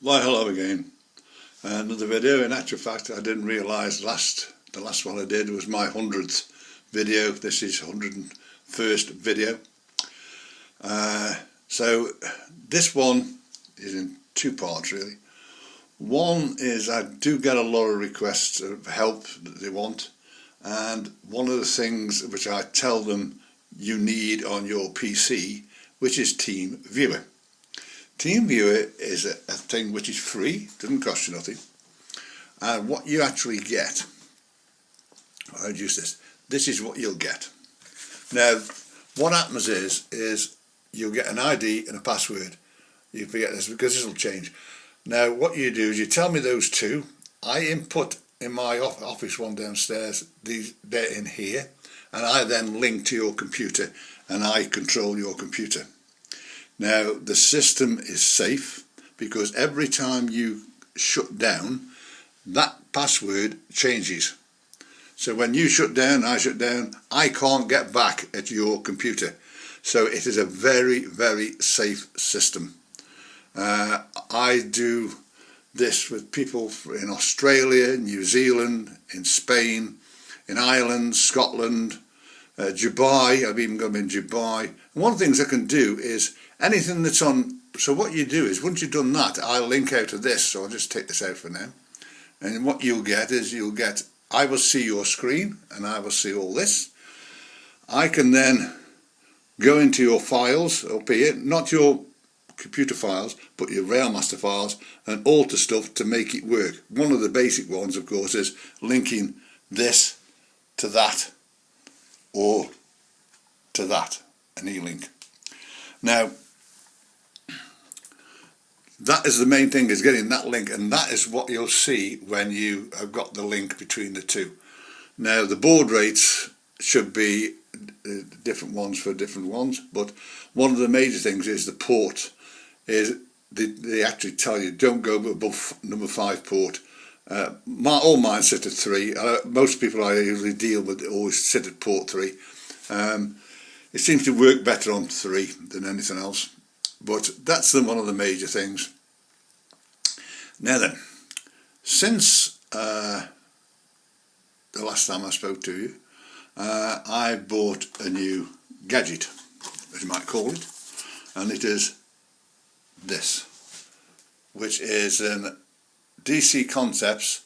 Why, hello again. Another video. In actual fact, I didn't realise the last one I did was my 100th video. This is 101st video. So this one is in two parts really. One is I do get a lot of requests of help that they want, and one of the things which I tell them you need on your PC, which is Team Viewer. Team Viewer is a thing which is free, doesn't cost you nothing, and what you actually get, I'll use this is what you'll get. Now what happens is you'll get an ID and a password. You forget this because this will change. Now what you do is you tell me those two, I input in my office one downstairs, they're in here, and I then link to your computer and I control your computer. Now the system is safe because every time you shut down, that password changes. So when you shut down, I can't get back at your computer. So it is a very, very safe system. I do this with people in Australia, New Zealand, in Spain, in Ireland, Scotland, Dubai. I've even got them in Dubai. And one of the things I can do is anything that's on, so what you do is once you've done that, I'll link out to this, so I'll just take this out for now. And what you'll get is I will see your screen and I will see all this. I can then go into your files up here, not your computer files, but your Railmaster files, and alter stuff to make it work. One of the basic ones, of course, is linking this to that or to that, an e-link. Now, that is the main thing, is getting that link, and that is what you'll see when you have got the link between the two. Now, the baud rates should be different ones for different ones, but one of the major things is the port. They actually tell you don't go above number 5 port. All mine sit at 3. Most people I usually deal with always sit at port 3. It seems to work better on 3 than anything else, but that's one of the major things. Now then, since the last time I spoke to you, I bought a new gadget, as you might call it, and it is this, which is an DC Concepts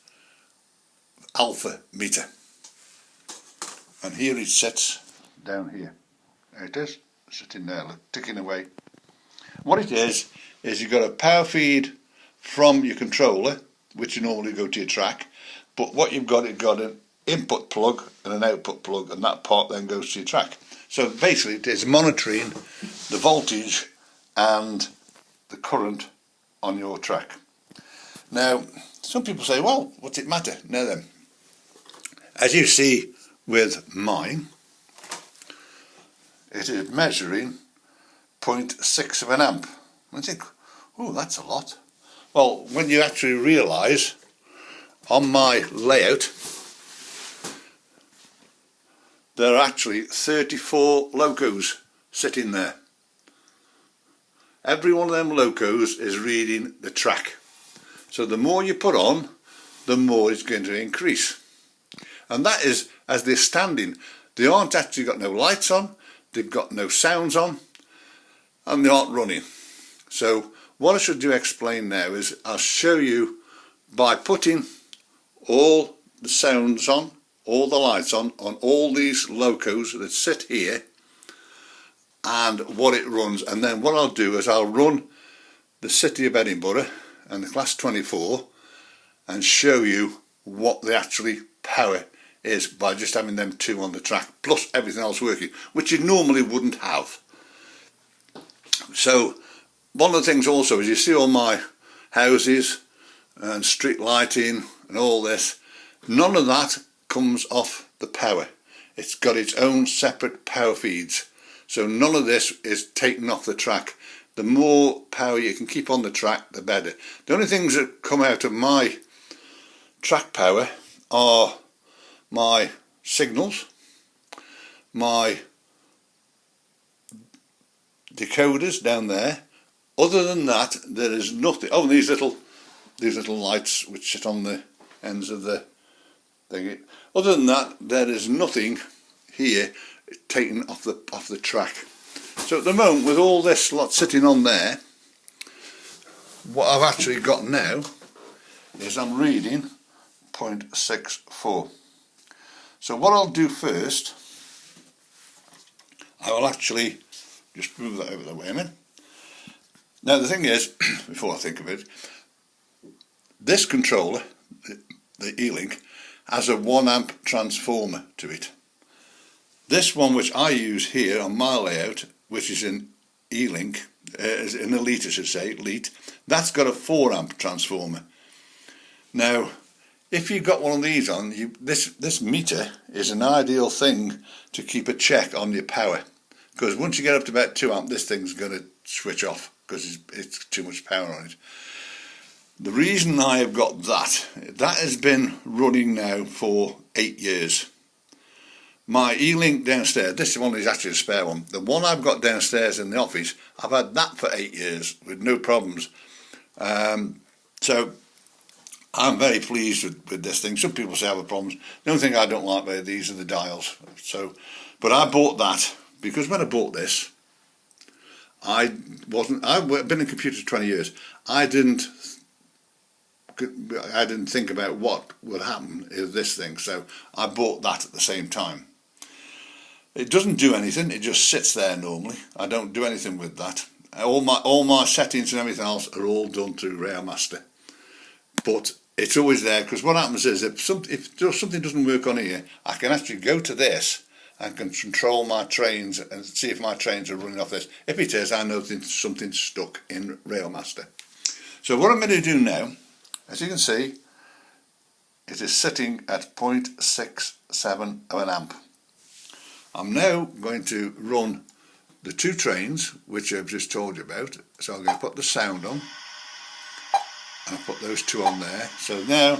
alpha meter, and here it sits down here. There it is, sitting there, ticking away. What it is you've got a power feed from your controller, which you normally go to your track, but what you've got an input plug and an output plug, and that part then goes to your track. So basically it is monitoring the voltage and the current on your track. Now some people say, well, what's it matter? Now then, as you see with mine, it is measuring 0.6 of an amp. I think, oh, that's a lot. Well, when you actually realise on my layout there are actually 34 locos sitting there. Every one of them locos is reading the track. So the more you put on, the more it's going to increase. And that is as they're standing. They aren't actually got no lights on, they've got no sounds on, and they aren't running. So what I should do explain now is I'll show you by putting all the sounds on, all the lights on all these locos that sit here, and what it runs. And then what I'll do is I'll run the City of Edinburgh and the Class 24 and show you what the actually power is by just having them two on the track, plus everything else working, which you normally wouldn't have. So one of the things also is you see all my houses and street lighting and all this, none of that comes off the power. It's got its own separate power feeds, so none of this is taken off the track. The more power you can keep on the track, the better. The only things that come out of my track power are my signals, my decoders down there. Other than that, there is nothing. Oh, these little these little lights which sit on the ends of the thing. Other than that, there is nothing here taken off the track. So at the moment, with all this lot sitting on there, what I've actually got now is I'm reading 0.64. So what I'll do first, I will actually just move that over the way a minute. Now the thing is, before I think of it, this controller, the E-Link, has a 1 amp transformer to it. This one which I use here on my layout, which is in E-Link, is in Elite I should say, Elite, that's got a 4 amp transformer. Now if you've got one of these on, this meter is an ideal thing to keep a check on your power, because once you get up to about 2 amp, this thing's going to switch off because it's too much power on it. The reason I have got that has been running now for 8 years. My E-Link downstairs, this one is actually a spare one. The one I've got downstairs in the office, I've had that for 8 years with no problems. So I'm very pleased with this thing. Some people say I have problems. The only thing I don't like about these are the dials. But I bought that because when I bought this, I've been in computers 20 years. I didn't think about what would happen with this thing, so I bought that at the same time. It doesn't do anything, it just sits there normally. I don't do anything with that. All my settings and everything else are all done through Railmaster. But it's always there, because what happens is if something doesn't work on here, I can actually go to this and can control my trains and see if my trains are running off this. If it is, I know something's stuck in Railmaster. So what I'm going to do now, as you can see, it is sitting at 0.67 of an amp. I'm now going to run the 2 trains which I've just told you about. So I'm going to put the sound on and I'll put those 2 on there. So now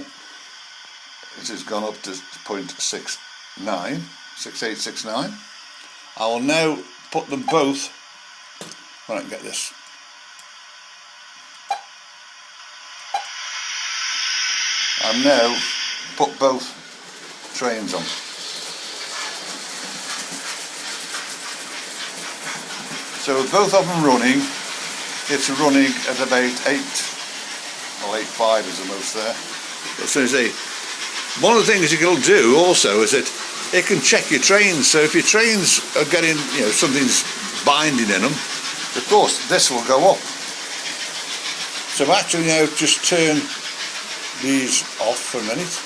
it has gone up to 0.69, 6869. I will now put them both, when I can get this. I've now put both trains on. So with both of them running, it's running at about 8.5 is the most there. So you see, one of the things you can do also is that it can check your trains. So if your trains are getting, something's binding in them, of course this will go up. So actually now just turn these off for a minute.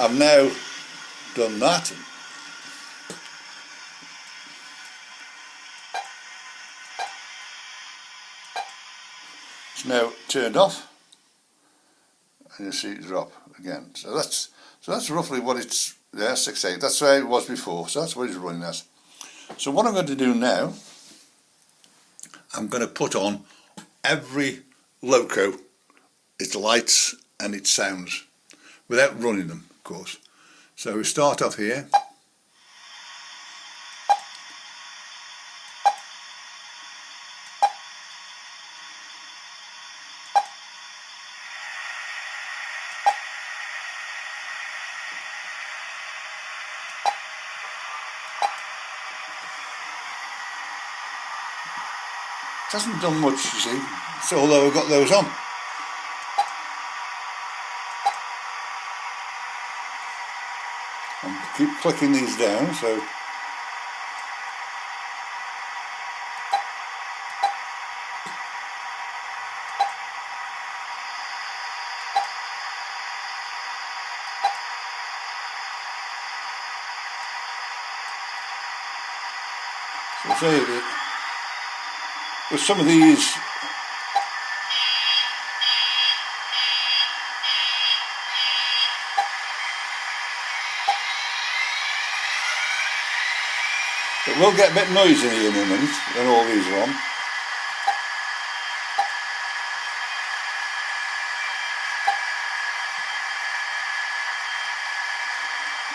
I've now done that. It's now turned off, and you see it drop again. So that's roughly what it's there, 6.8. That's where it was before. So that's what it's running as. So what I'm going to do now, I'm going to put on every loco, its lights and its sounds, without running them, of course. So we start off here. It hasn't done much, you see, so although I've got those on. And keep clicking these down, so say that with some of these it will get a bit noisy in a minute when all these are on.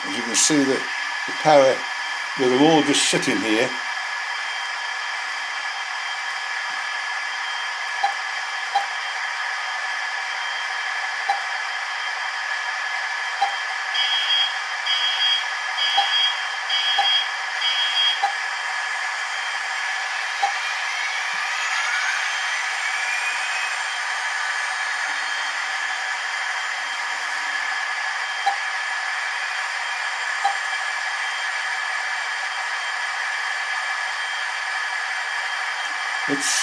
As you can see the power with them all just sitting here. It's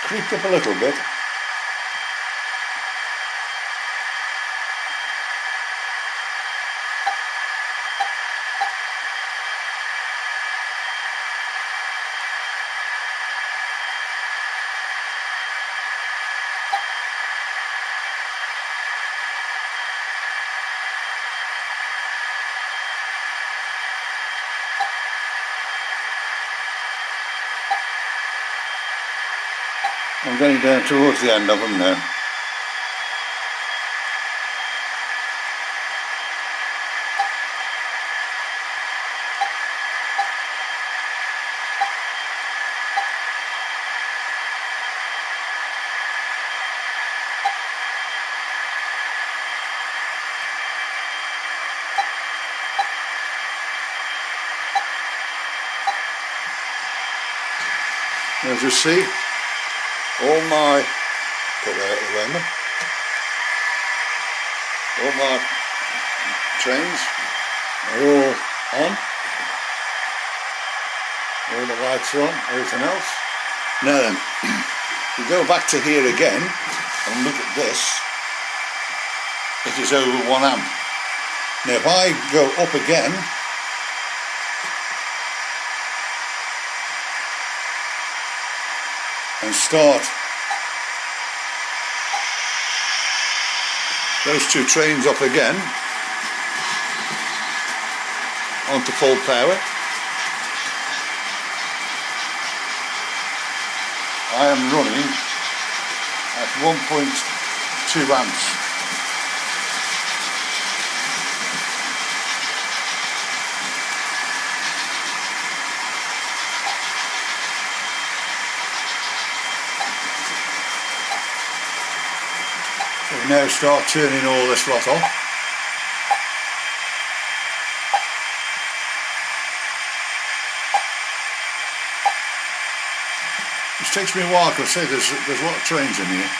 creaked up a little bit. I'm getting down towards the end of them now. As you see, all my, put that out of the window, all my trains are all on, all the lights are on, everything else. Now then, we go back to here again and look at this, it is over 1 amp. Now if I go up again, and start those two trains up again onto full power, I am running at 1.2 amps. We now start turning all this lot off. This takes me a while because I say there's a lot of trains in here.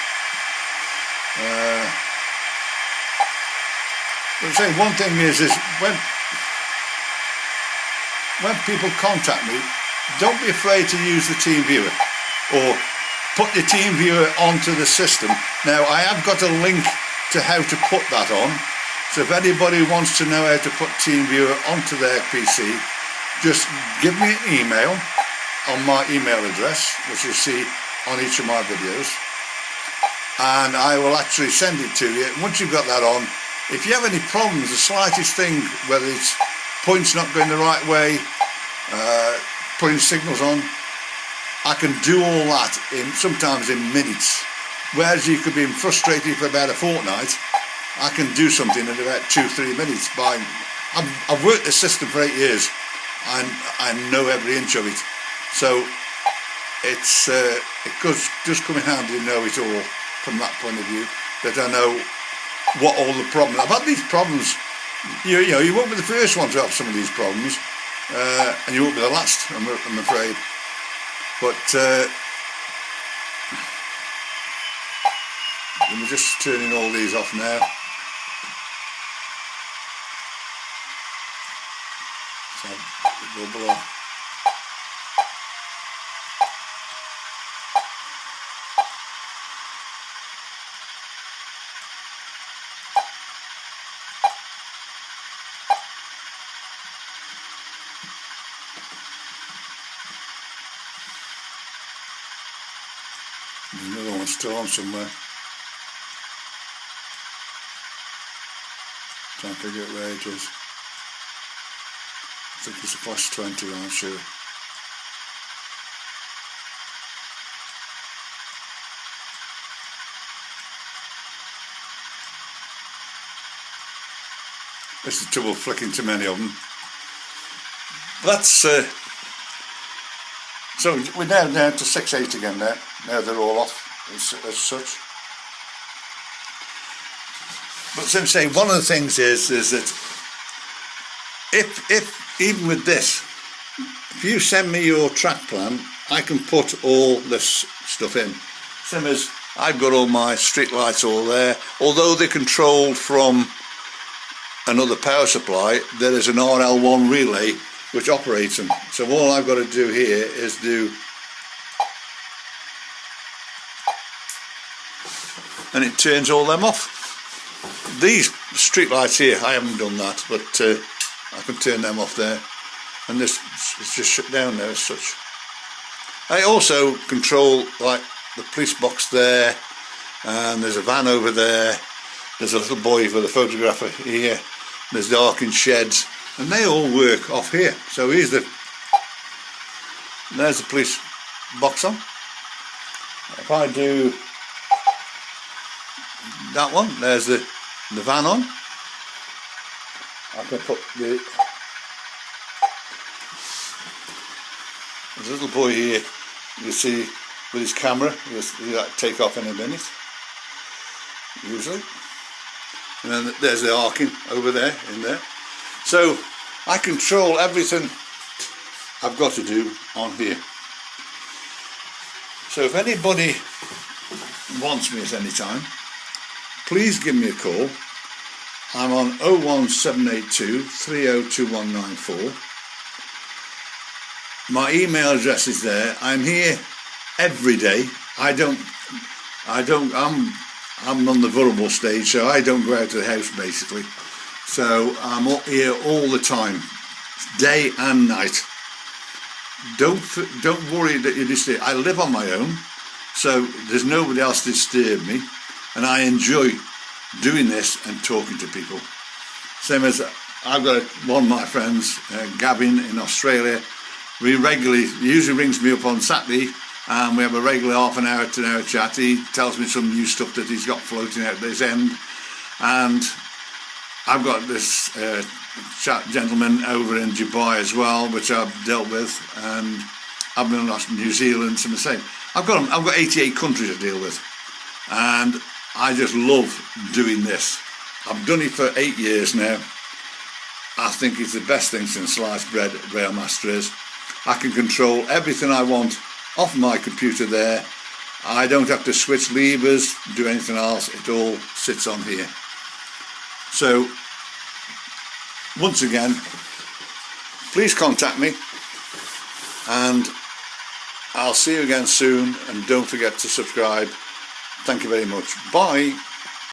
But I say one thing is when people contact me, don't be afraid to use the team viewer or put your team viewer onto the system. Now I have got a link to how to put that on, so if anybody wants to know how to put team viewer onto their PC, just give me an email on my email address, which you see on each of my videos, and I will actually send it to you. And once you've got that on, if you have any problems, the slightest thing, whether it's points not going the right way, putting signals on, I can do all that sometimes in minutes. Whereas you could be frustrated for about a fortnight, I can do something in about 2-3 minutes. I've worked the system for 8 years, and I know every inch of it. So it does come in handy to know it all from that point of view, that I know what all the problems. I've had these problems. You know, you won't be the first one to have some of these problems, and you won't be the last, I'm afraid. But we're just turning all these off now. So go below. There's another one still on somewhere. Trying to figure out where it is. I think it's a plus 20, I'm sure. It's the trouble flicking too many of them. That's so we're now down to 6.8 again now. Now they're all off as such. But as I'm saying, one of the things is that if even with this, if you send me your track plan, I can put all this stuff in. Same as I've got all my street lights all there. Although they're controlled from another power supply, there is an RL1 relay which operates them. So all I've got to do here is do and it turns all them off. These street lights here, I haven't done that, but I can turn them off there, and this it's just shut down there as such. I also control like the police box there, and there's a van over there, there's a little boy with a photographer here, there's the Arkin sheds, and they all work off here. So there's the police box on. If I do that one, there's the van on. I can put there's a little boy here, you see, with his camera. You'll see that take off in a minute, usually. And then there's the Arkin over there, in there. So I control everything I've got to do on here. So if anybody wants me at any time, please give me a call. I'm on 01782 302194. My email address is there. I'm here every day. I'm on the vulnerable stage, so I don't go out of the house basically. So I'm here all the time, day and night. Don't worry that you're disturbed. I live on my own, so there's nobody else to disturb me, and I enjoy doing this and talking to people. Same as I've got one of my friends, Gavin in Australia. He usually rings me up on Saturday, and we have a regular half an hour to an hour chat. He tells me some new stuff that he's got floating out this end, and I've got this gentleman over in Dubai as well, which I've dealt with, and I've been in New Zealand, some the same. I've got 88 countries to deal with, and I just love doing this. I've done it for 8 years now. I think it's the best thing since sliced bread Railmaster is. I can control everything I want off my computer there. I don't have to switch levers, do anything else. It all sits on here. So once again, please contact me, and I'll see you again soon, and don't forget to subscribe. Thank you very much. Bye.